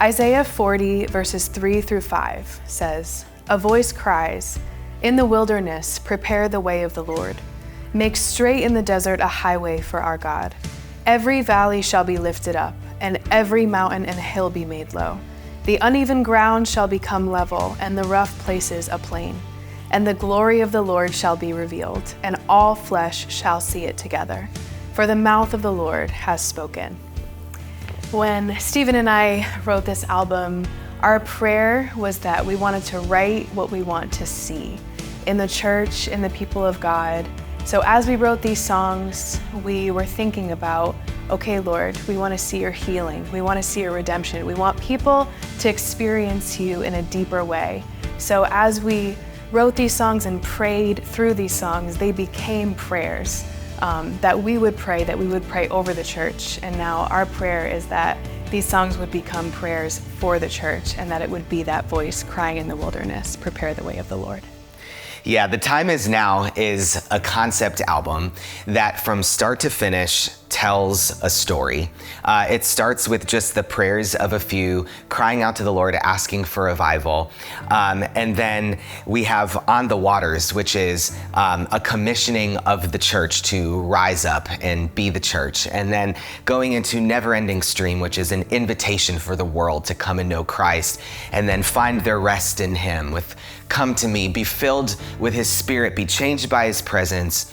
Isaiah 40 verses 3 through 5 says, "A voice cries, 'In the wilderness, prepare the way of the Lord. Make straight in the desert a highway for our God. Every valley shall be lifted up, and every mountain and hill be made low. The uneven ground shall become level, and the rough places a plain. And the glory of the Lord shall be revealed, and all flesh shall see it together. For the mouth of the Lord has spoken." When Stephen and I wrote this album, our prayer was that we wanted to write what we want to see in the church, in the people of God. So as we wrote these songs, we were thinking about, okay, Lord, we want to see your healing. We want to see your redemption. We want people to experience you in a deeper way. So as we wrote these songs and prayed through these songs, they became prayers that we would pray over the church. And now our prayer is that these songs would become prayers for the church, and that it would be that voice crying in the wilderness, "Prepare the way of the Lord." Yeah, The Time Is Now is a concept album that from start to finish tells a story. It starts with just the prayers of a few crying out to the Lord, asking for revival. And then we have On the Waters, which is a commissioning of the church to rise up and be the church. And then going into Never Ending Stream, which is an invitation for the world to come and know Christ and then find their rest in Him with "Come to me, be filled with His Spirit, be changed by His presence,"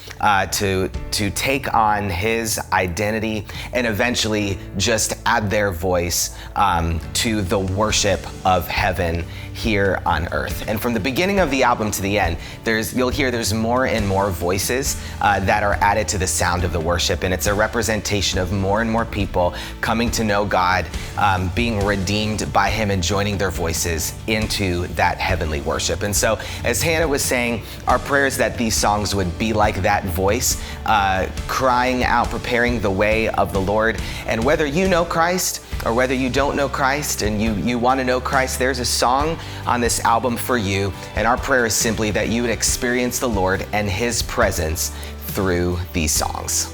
to take on His identity and eventually just add their voice to the worship of heaven here on earth. And from the beginning of the album to the end, you'll hear there's more and more voices that are added to the sound of the worship, and it's a representation of more and more people coming to know God, being redeemed by Him and joining their voices into that heavenly worship. And so, as Hannah was saying, our prayer is that these songs would be like that voice, crying out, preparing the way of the Lord. And whether you know Christ or whether you don't know Christ and you want to know Christ, there's a song on this album for you. And our prayer is simply that you would experience the Lord and His presence through these songs.